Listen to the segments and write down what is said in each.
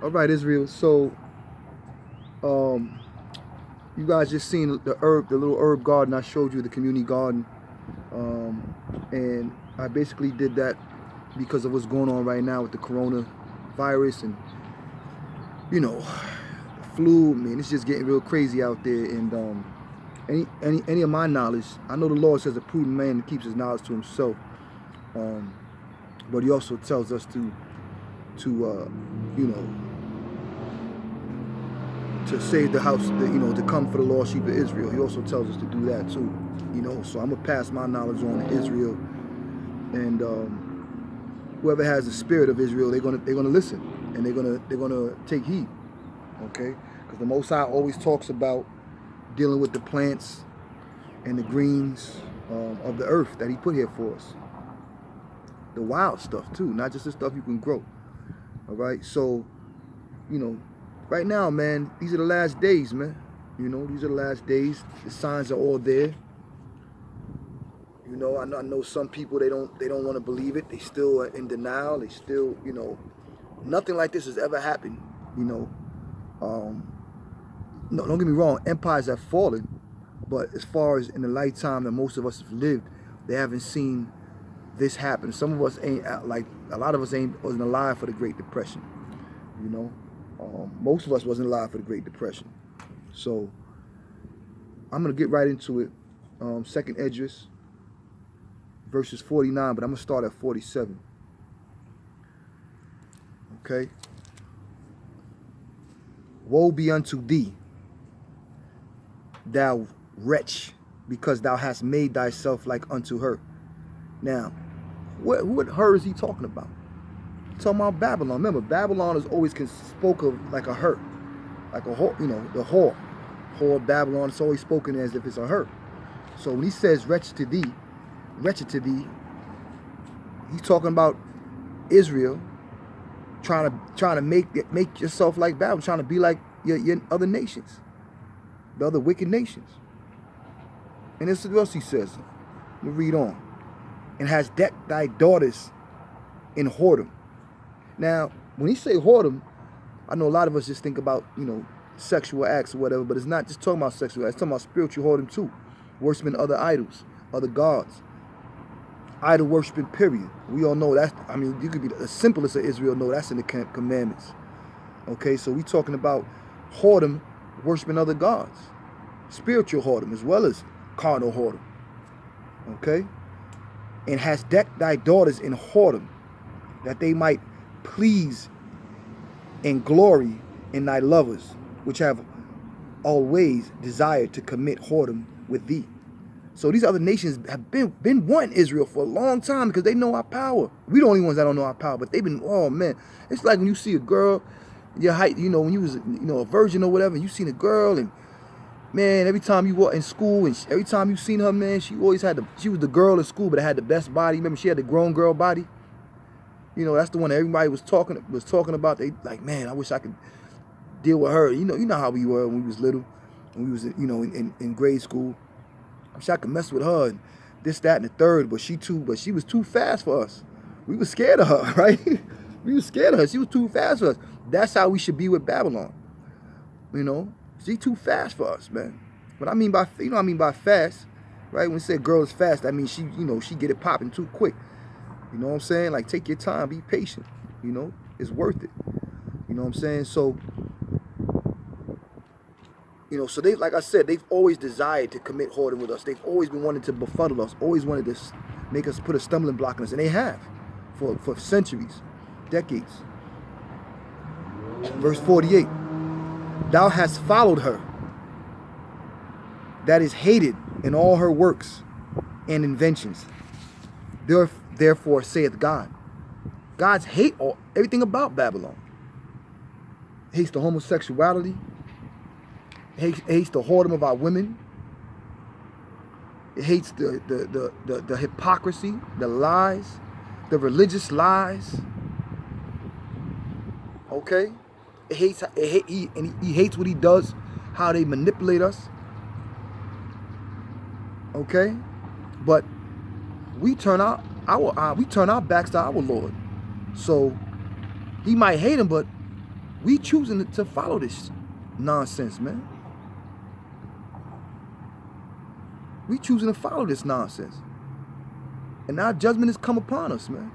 All right, Israel. So, um, you guys just seen the little herb garden I showed you, the community garden, and I basically did that because of what's going on right now with the coronavirus and flu. I mean, it's just getting real crazy out there. And any of my knowledge, I know the Lord says a prudent man keeps his knowledge to himself, um, but He also tells us you know, to save the house, to come for the lost sheep of Israel. He also tells us to do that too, So I'm gonna pass my knowledge on to Israel, and whoever has the spirit of Israel, they're gonna listen, and they're gonna take heed, okay? Because the Most High always talks about dealing with the plants and the greens of the earth that He put here for us, the wild stuff too, not just the stuff you can grow. All right, so right now, man, these are the last days, man. These are the last days. The signs are all there. I know some people they don't want to believe it. They still are in denial. They still, nothing like this has ever happened. No, don't get me wrong. Empires have fallen, but as far as in the lifetime that most of us have lived, they haven't seen this happen. Some of us ain't like a lot of us wasn't alive for the Great Depression. Most of us wasn't alive for the Great Depression. So I'm gonna get right into it. Second Esdras, verses 49, but I'm gonna start at 47. Okay. Woe be unto thee, thou wretch, because thou hast made thyself like unto her. Now, what her is he talking about? He's talking about Babylon. Remember, Babylon is always spoke of like a her, like a whore, the whore of Babylon. It's always spoken as if it's a her. So when he says wretched to thee, he's talking about Israel trying to make yourself like Babylon, trying to be like your other nations, the other wicked nations. And this is what else he says. Let me read on. And has decked thy daughters in whoredom. Now, when he say whoredom, I know a lot of us just think about, sexual acts or whatever, but it's not just talking about sexual acts. It's talking about spiritual whoredom too. Worshiping other idols, other gods. Idol worshiping, period. We all know that. I mean, you could be the simplest of Israel, know that's in the commandments. Okay, so we talking about whoredom, worshiping other gods. Spiritual whoredom as well as carnal whoredom. Okay? And has decked thy daughters in whoredom, that they might please and glory in thy lovers, which have always desired to commit whoredom with thee. So these other nations have been wanting Israel for a long time because they know our power. We the only ones that don't know our power, but they've been, oh man. It's like when you see a girl, your height, when you was, a virgin or whatever, you seen a girl, and man, every time you were in school and every time you seen her, man, she always she was the girl in school, but had the best body. Remember, she had the grown girl body. That's the one that everybody was talking about. They like, man, I wish I could deal with her. You know how we were when we was little, when we was, in grade school. I wish I could mess with her and this, that, and the third, but she was too fast for us. We were scared of her, right? We were scared of her. She was too fast for us. That's how we should be with Babylon. She too fast for us, man. What I mean by, fast, right? When you say girl is fast, that means she get it popping too quick. You know what I'm saying? Like, take your time, be patient. It's worth it. You know what I'm saying? So, so they, like I said, they've always desired to commit whoredom with us. They've always been wanting to befuddle us, always wanted to make us put a stumbling block on us, and they have for centuries, decades. Verse 48. Thou hast followed her, that is hated in all her works and inventions. Therefore saith God. God's hate everything about Babylon. Hates the homosexuality. Hates the whoredom of our women. It hates the hypocrisy, the lies, the religious lies. Okay? He hates what he does, how they manipulate us. Okay? But we turn our backs to our Lord. So he might hate him, but We choosing to follow this nonsense, man. We choosing to follow this nonsense. And our judgment has come upon us, man.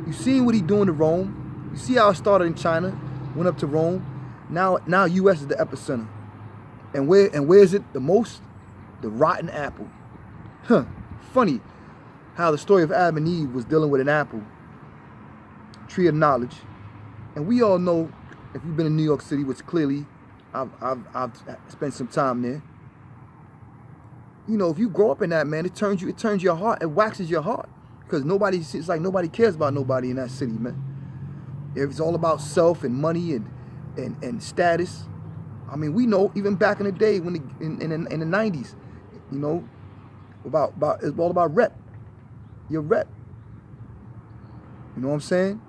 You seen what he doing to Rome. You see how it started in China, went up to Rome. Now U.S. is the epicenter. And where is it the most? The rotten apple. Huh. Funny how the story of Adam and Eve was dealing with an apple, tree of knowledge. And we all know, if you've been in New York City, which clearly I've spent some time there. You know, if you grow up in that, man, it turns your heart, it waxes your heart. Because it's like nobody cares about nobody in that city, man. It's all about self and money and status. I mean, we know even back in the day when in the 90s, you know, it's all about rep. Your rep. You know what I'm saying?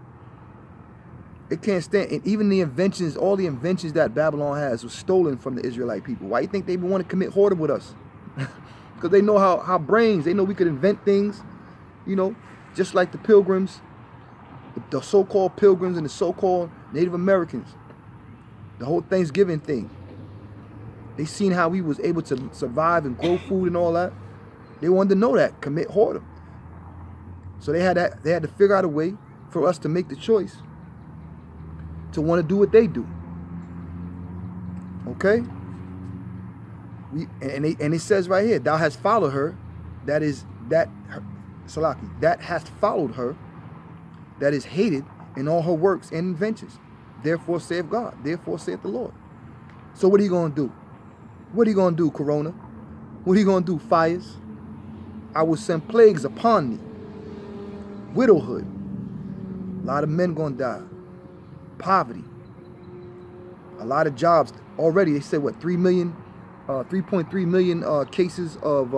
It can't stand, and even the inventions, all the inventions that Babylon has was stolen from the Israelite people. Why do you think they want to commit whoredom with us? Because they know how brains, they know we could invent things, you know, just like the pilgrims, the so-called pilgrims and the so-called Native Americans. The whole Thanksgiving thing. They seen how we was able to survive and grow food and all that. They wanted to know that, commit whoredom. So they had to figure out a way for us to make the choice to want to do what they do. Okay? And it says right here, thou hast followed her, that hast followed her, that is hated in all her works and inventions. Therefore saith God, therefore saith the Lord. So what are you going to do? What are you going to do, Corona? What are you going to do, fires? I will send plagues upon thee. Widowhood. A lot of men going to die. Poverty. A lot of jobs. Already they said what, 3.3 million cases of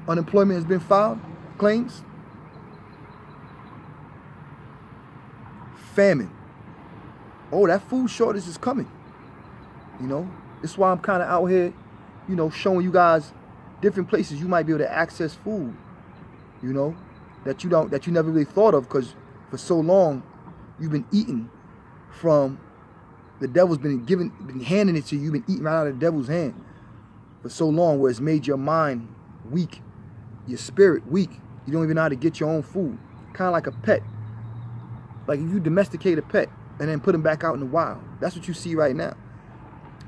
unemployment has been filed, claims. Famine. Oh, that food shortage is coming. You know, that's why I'm kind of out here, you know, showing you guys different places you might be able to access food, you know, that you never really thought of, because for so long you've been eating from the devil's been handing it to you. You've been eating right out of the devil's hand for so long, where it's made your mind weak, your spirit weak. You don't even know how to get your own food. Kind of like a pet. Like if you domesticate a pet and then put him back out in the wild. That's what you see right now.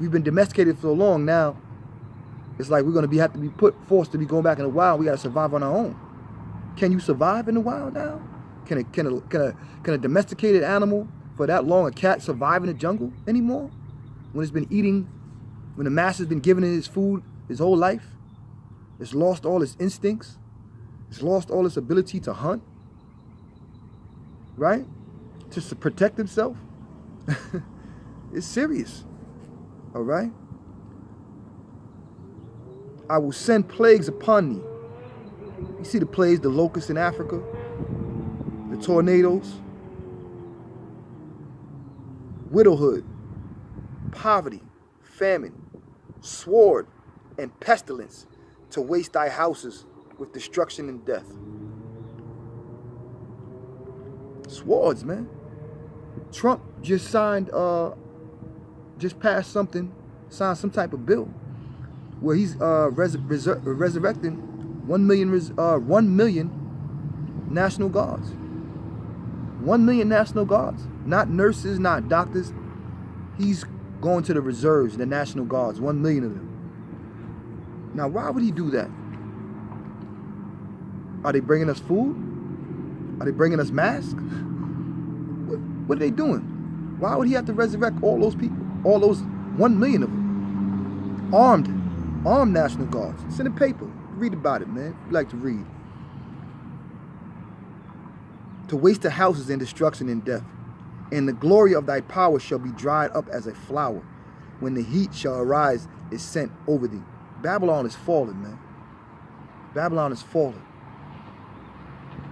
We've been domesticated for so long now. It's like we're going to have to be forced to be going back in the wild. We got to survive on our own. Can you survive in the wild now? Can a domesticated animal for that long, a cat, survive in the jungle anymore? When it's been eating, when the master's been giving it his food his whole life, it's lost all its instincts. It's lost all its ability to hunt, right? Just to protect himself. It's serious, all right? I will send plagues upon thee. You see the plagues, the locusts in Africa, the tornadoes, widowhood, poverty, famine, sword, and pestilence to waste thy houses with destruction and death. Swords, man. Trump just signed, signed some type of bill where he's resurrecting 1 million National Guards. 1 million National Guards. Not nurses, not doctors. He's going to the reserves, the National Guards, 1 million of them. Now, why would he do that? Are they bringing us food? Are they bringing us masks? What are they doing? Why would he have to resurrect all those people? All those 1 million of them. Armed National Guards. It's in the paper. Read about it, man. You like to read. To waste the houses in destruction and death. And the glory of thy power shall be dried up as a flower. When the heat shall arise, is sent over thee. Babylon is falling, man. Babylon is falling.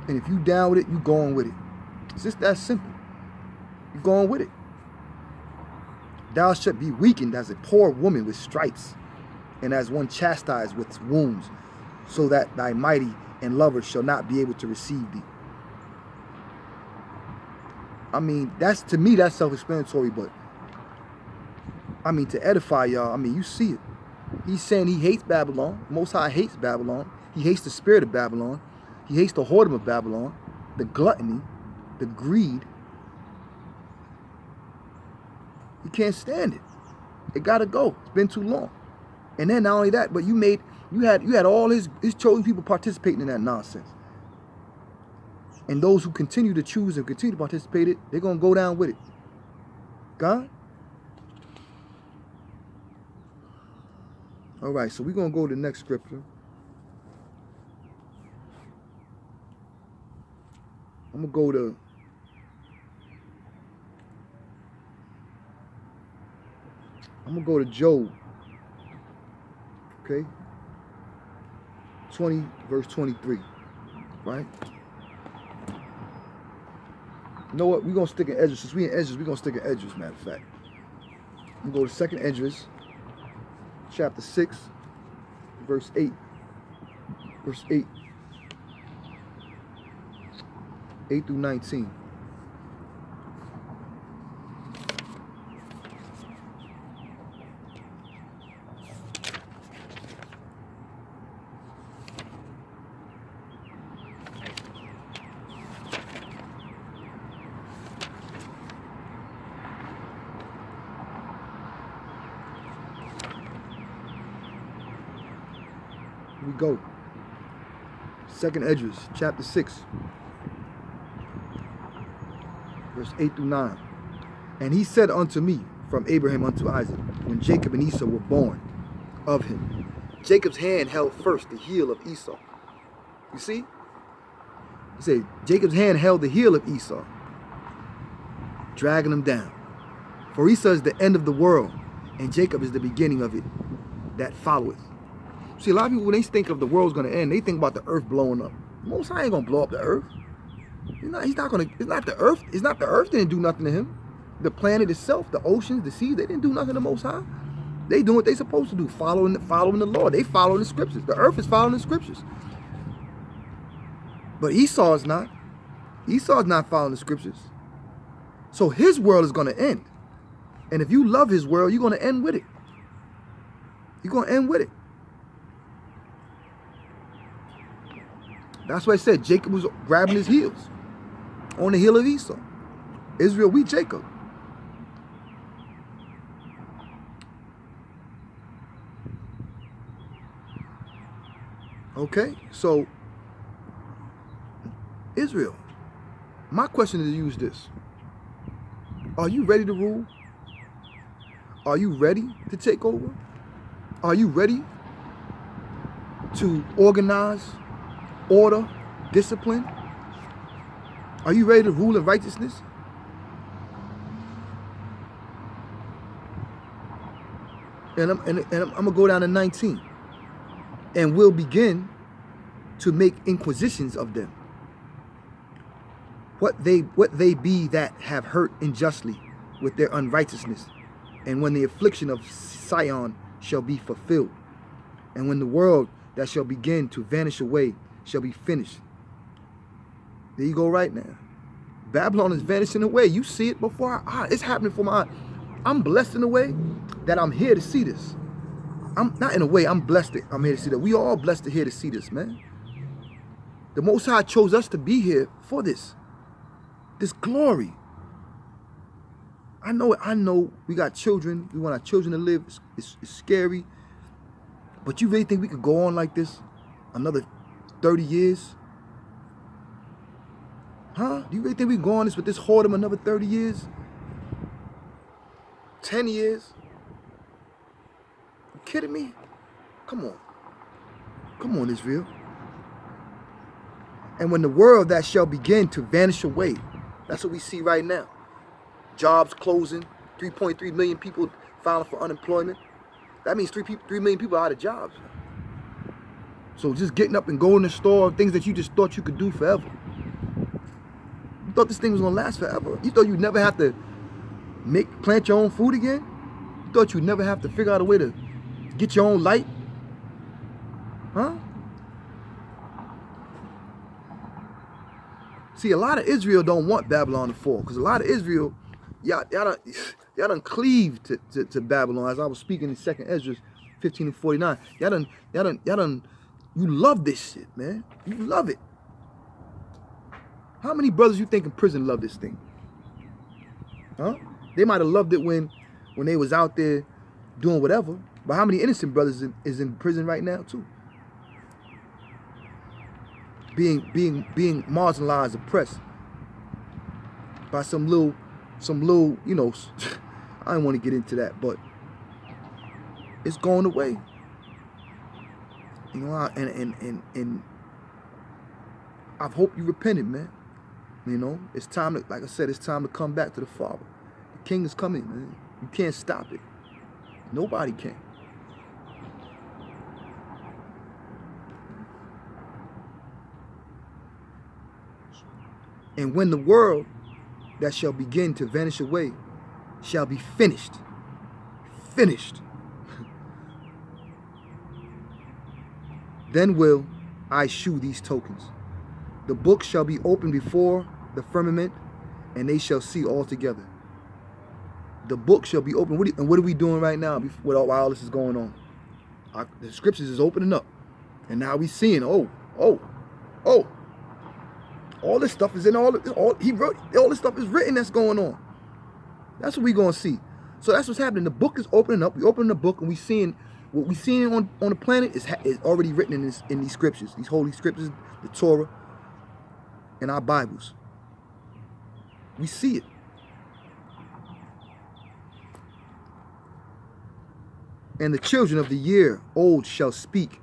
And if you down with it, you going with it. It's just that simple. You going with it. Thou shalt be weakened as a poor woman with stripes, and as one chastised with wounds, so that thy mighty and lovers shall not be able to receive thee. I mean, that's, to me, that's self-explanatory, but I mean, to edify y'all, I mean, you see it. He's saying he hates Babylon. Most High hates Babylon. He hates the spirit of Babylon. He hates the whoredom of Babylon, the gluttony, the greed. He can't stand it. It gotta go. It's been too long. And then not only that, but you had all his chosen people participating in that nonsense. And those who continue to choose and continue to participate in it, they're gonna go down with it. God? All right, so we're going to go to the next scripture. I'm going to go to Job. Okay? 20, verse 23. Right? You know what? We're going to stick in Esdras. Since we in Esdras, we're going to stick in Esdras, matter of fact. I'm going to go to 2nd Esdras. Chapter 6, verse 8. Verse 8. 8 through 19. We go. 2nd Esdras, chapter 6, verse 8 through 9. And he said unto me, from Abraham unto Isaac, when Jacob and Esau were born of him, Jacob's hand held first the heel of Esau. You see? He said, Jacob's hand held the heel of Esau, dragging him down. For Esau is the end of the world, and Jacob is the beginning of it that followeth. See, a lot of people, when they think of the world's going to end, they think about the earth blowing up. Most High ain't going to blow up the earth. He's not going to, it's not the earth. It's not the earth didn't do nothing to him. The planet itself, the oceans, the seas, they didn't do nothing to Most High. They doing what they supposed to do, following the Lord. They following the scriptures. The earth is following the scriptures. But Esau is not. Esau is not following the scriptures. So his world is going to end. And if you love his world, you're going to end with it. You're going to end with it. That's why I said Jacob was grabbing his heels on the heel of Esau. Israel, we Jacob. Okay, so Israel, my question to you is this. Are you ready to rule? Are you ready to take over? Are you ready to organize, order, discipline? Are you ready to rule in righteousness? And I'm gonna go down to 19. And will begin to make inquisitions of them. What they be that have hurt unjustly with their unrighteousness, and when the affliction of Sion shall be fulfilled, and when the world that shall begin to vanish away shall be finished. There you go right now. Babylon is vanishing away. You see it before our eyes. It's happening for my eye. I'm blessed in a way that I'm here to see this. I'm not in a way, I'm blessed that I'm here to see that. We are all blessed to here to see this, man. The Most High chose us to be here for this. This glory. I know we got children. We want our children to live. It's scary. But you really think we could go on like this another 30 years? Huh? Do you really think we can go on this with this whoredom another 30 years? 10 years? You kidding me? Come on. Come on, Israel. And when the world that shall begin to vanish away, that's what we see right now. Jobs closing, 3.3 million people filing for unemployment. That means 3 million people are out of jobs. So just getting up and going to the store, things that you just thought you could do forever. You thought this thing was gonna last forever. You thought you'd never have to plant your own food again. You thought you'd never have to figure out a way to get your own light. Huh? See, a lot of Israel don't want Babylon to fall, because a lot of Israel, y'all done cleave to Babylon. As I was speaking in 2nd Ezra 15 and 49, y'all done, you love this shit, man. You love it. How many brothers you think in prison love this thing? Huh? They might have loved it when they was out there doing whatever. But how many innocent brothers is in prison right now too? Being marginalized, oppressed by some little, you know, I don't want to get into that, but it's going away. You know, and I hope you repented, man. You know, it's time to, like I said, it's time to come back to the Father. The King is coming, man. You can't stop it. Nobody can. And when the world that shall begin to vanish away shall be finished, then will I shew these tokens. The book shall be opened before the firmament, and they shall see all together. The book shall be open. And what are we doing right now while all this is going on? The scriptures is opening up. And now we seeing, oh. All this stuff is in he wrote, all this stuff is written that's going on. That's what we're going to see. So that's what's happening. The book is opening up. We open the book and we seeing what we seeing on the planet is already written in these scriptures, these holy scriptures, the Torah, and our Bibles. We see it. And the children of the year old shall speak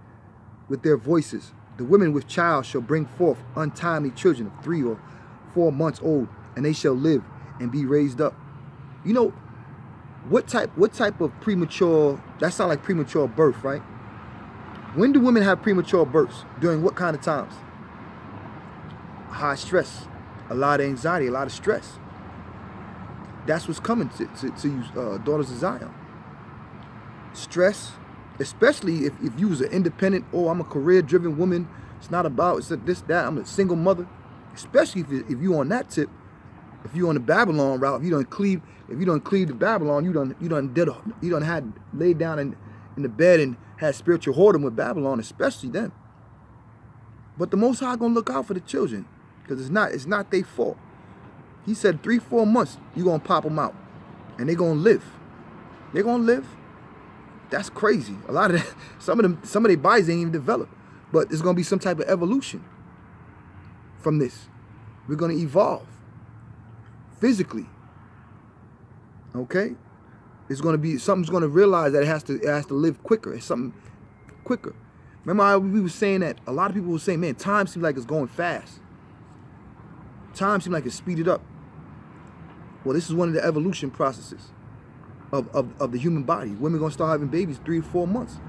with their voices. The women with child shall bring forth untimely children of 3 or 4 months old, and they shall live and be raised up. You know, what type of premature, that sounds like premature birth, right? When do women have premature births? During what kind of times? High stress, a lot of anxiety, a lot of stress. That's what's coming to you, daughters of Zion. Stress. Especially if you was an independent, I'm a career-driven woman. It's not about this, that. I'm a single mother. Especially if you on that tip, if you on the Babylon route, if you don't cleave to Babylon, you done had laid down in the bed and had spiritual whoredom with Babylon, especially then. But the Most High gonna look out for the children, because it's not their fault. He said 3-4 months you gonna pop them out, and they gonna live. They gonna live. That's crazy. A lot of that, some of their bodies ain't even developed. But there's gonna be some type of evolution from this. We're gonna evolve physically. Okay? It's gonna be something's gonna realize that it has to live quicker. It's something quicker. Remember how we were saying that a lot of people were saying, man, time seems like it's going fast. Time seems like it's speeded up. Well, this is one of the evolution processes of the human body. Women gonna start having babies 3 to 4 months.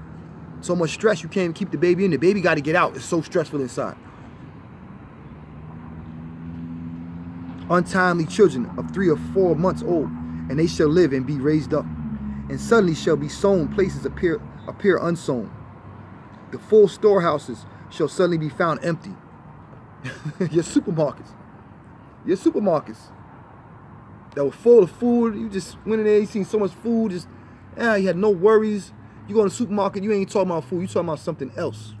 So much stress, you can't even keep the baby in. The baby got to get out. It's so stressful inside. Untimely children of 3 or 4 months old, and they shall live and be raised up. And suddenly shall be sown places appear unsown. The full storehouses shall suddenly be found empty. Your supermarkets that were full of food. You just went in there, you seen so much food, you had no worries. You go to the supermarket, you ain't talking about food, you talking about something else.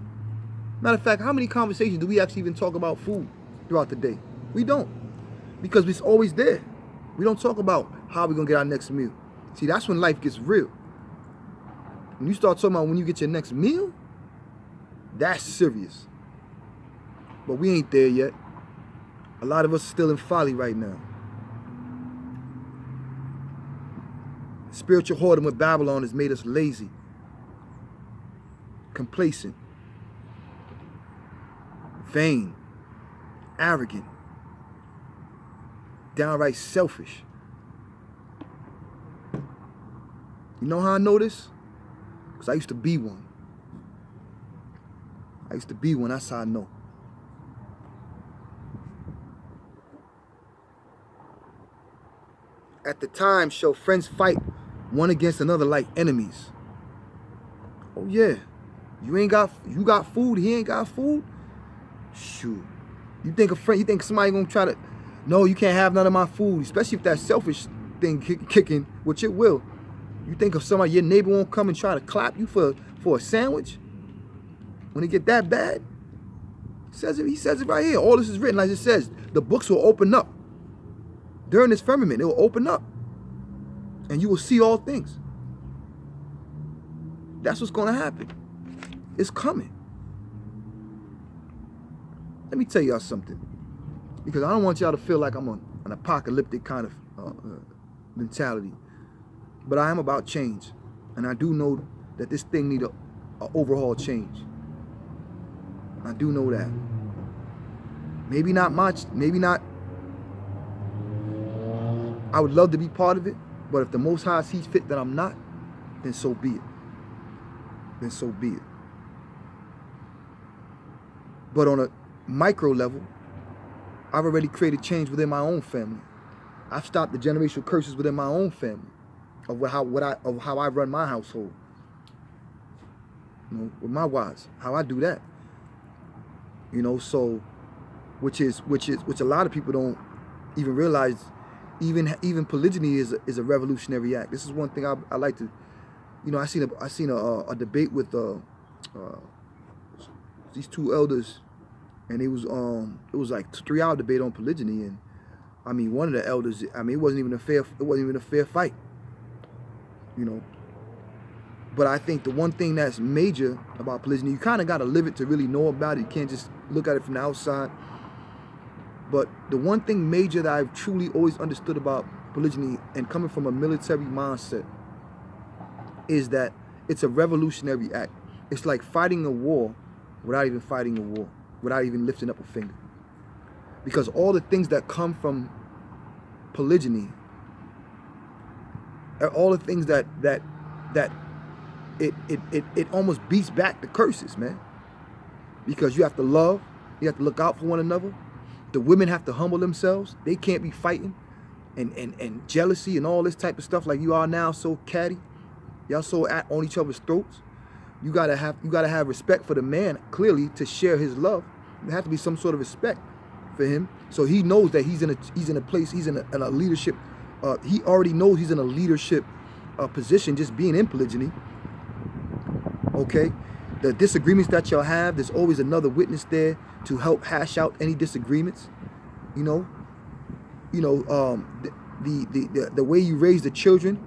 Matter of fact, how many conversations do we actually even talk about food throughout the day? We don't. Because it's always there. We don't talk about how we're gonna get our next meal. See, that's when life gets real. When you start talking about when you get your next meal, that's serious. But we ain't there yet. A lot of us are still in folly right now. Spiritual whoredom with Babylon has made us lazy, complacent, vain, arrogant, downright selfish. You know how I know this? Because I used to be one. That's how I know. At the time shall friends fight one against another like enemies. Oh yeah. You got food, he ain't got food. Shoot. You think a friend, you think somebody gonna try to, no, you can't have none of my food, especially if that selfish thing kicking, which it will. You think of somebody, your neighbor won't come and try to clap you for a sandwich when it get that bad? He says it right here. All this is written, like it says, the books will open up. During this firmament, it will open up. And you will see all things. That's what's going to happen. It's coming. Let me tell y'all something. Because I don't want y'all to feel like I'm an apocalyptic kind of mentality. But I am about change. And I do know that this thing needs an overhaul change. I do know that. Maybe not much. Maybe not. I would love to be part of it. But if the Most High sees fit that I'm not, then so be it. Then so be it. But on a micro level, I've already created change within my own family. I've stopped the generational curses within my own family of how I run my household. You know, with my wives, how I do that. You know, so which a lot of people don't even realize. Even polygyny is a revolutionary act. This is one thing I like to, you know, I seen a debate with these two elders, and it was like a 3-hour debate on polygyny, and I mean one of the elders, I mean it wasn't even a fair fight, you know. But I think the one thing that's major about polygyny, you kind of got to live it to really know about it. You can't just look at it from the outside. But the one thing major that I've truly always understood about polygyny, and coming from a military mindset, is that it's a revolutionary act. It's like fighting a war without even fighting a war, without even lifting up a finger. Because all the things that come from polygyny are all the things that it almost beats back the curses, man. Because you have to love, you have to look out for one another. The women have to humble themselves. They can't be fighting and jealousy and all this type of stuff like you are now, so catty. Y'all so on each other's throats. You gotta have respect for the man, clearly, to share his love. There has to be some sort of respect for him. So he knows that he's in a place, he's in a leadership. He already knows he's in a leadership position just being in polygyny. Okay? The disagreements that y'all have, there's always another witness there to help hash out any disagreements. You know, the way you raise the children,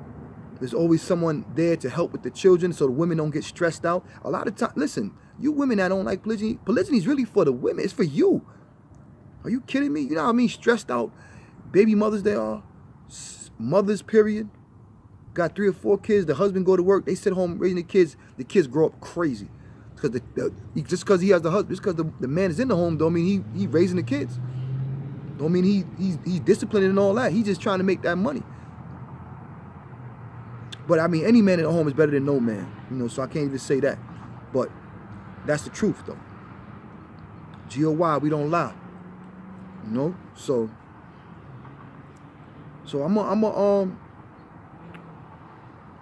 there's always someone there to help with the children so the women don't get stressed out. A lot of time, listen, you women that don't like polygyny is really for the women. It's for you. Are you kidding me? You know how I mean? Stressed out baby mothers they are. Mothers, period. Got 3 or 4 kids. The husband go to work. They sit home raising the kids. The kids grow up crazy. Because just because he has the husband, just because the man is in the home, don't mean he raising the kids. Don't mean he's disciplined and all that. He's just trying to make that money. But I mean, any man at home is better than no man. You know, so I can't even say that. But that's the truth, though. G.o.Y, we don't lie. You know, so I'm gonna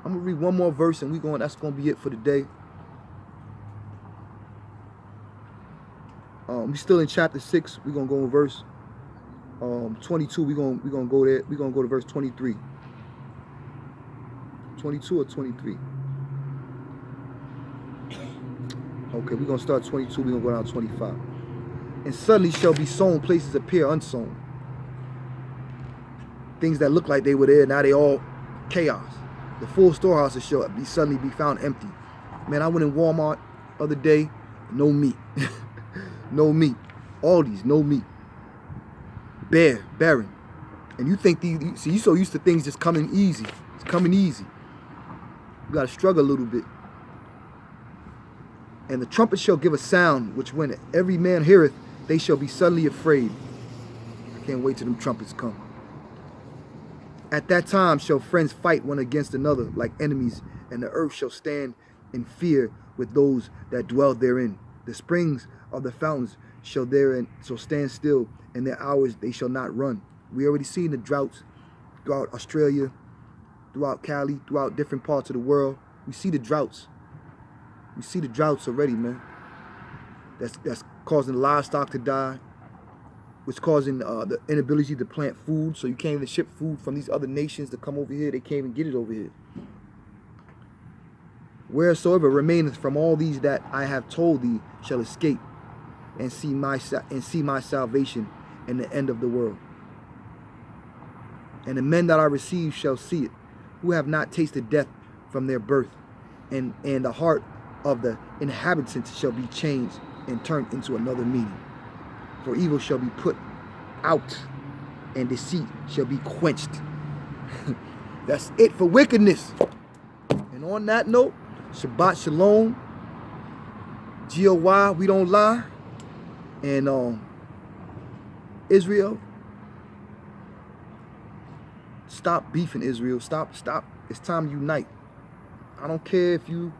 read one more verse, and that's gonna be it for today. We still in chapter 6. We're gonna go in verse 22. We're gonna go there. We're gonna go to verse 23. 22 or 23. Okay, we're gonna start 22. We're gonna go down to 25. And suddenly shall be sown places appear unsown. Things that look like they were there, now they all chaos. The full storehouses shall suddenly be found empty. Man, I went in Walmart the other day, no meat. No meat. Aldi's, no meat. Barren. And you think you're so used to things just coming easy. It's coming easy. You gotta struggle a little bit. And the trumpet shall give a sound, which when every man heareth, they shall be suddenly afraid. I can't wait till them trumpets come. At that time shall friends fight one against another like enemies, and the earth shall stand in fear with those that dwell therein. The springs of the fountains shall stand still, and their hours they shall not run. We already seen the droughts throughout Australia, throughout Cali, throughout different parts of the world. We see the droughts. We see the droughts already, man. That's causing livestock to die. which causing the inability to plant food. So you can't even ship food from these other nations to come over here. They can't even get it over here. Wheresoever remaineth from all these that I have told thee shall escape, and see my salvation in the end of the world. And the men that I receive shall see it, who have not tasted death from their birth, and the heart of the inhabitants shall be changed and turned into another meaning. For evil shall be put out, and deceit shall be quenched. That's it for wickedness. And on that note, Shabbat Shalom, G.o.Y, we don't lie. And Israel, stop beefing, Israel. Stop. It's time to unite. I don't care if you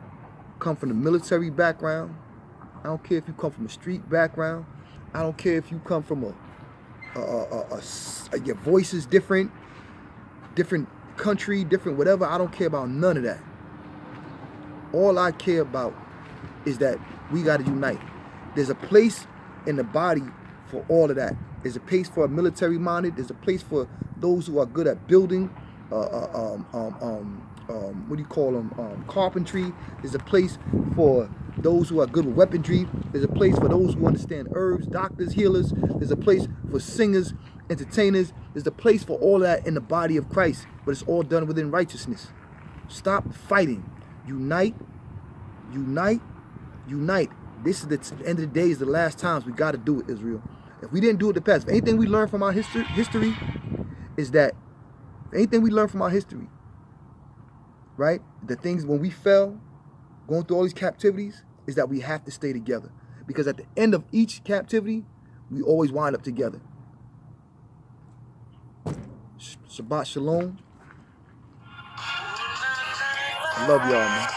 come from the military background. I don't care if you come from a street background. I don't care if you come from your voice is different country, different whatever. I don't care about none of that. All I care about is that we got to unite. There's a place in the body for all of that. There's a place for a military minded. There's a place for those who are good at building, what do you call them? Carpentry. There's a place for those who are good with weaponry. There's a place for those who understand herbs, doctors, healers. There's a place for singers, entertainers. There's a place for all that in the body of Christ, but it's all done within righteousness. Stop fighting. Unite. This is the end of the day, is the last times we got to do it, Israel. If we didn't do it in the past, if anything we learned from our history is that, right? The things when we fell, going through all these captivities, is that we have to stay together. Because at the end of each captivity, we always wind up together. Shabbat Shalom. I love y'all, man.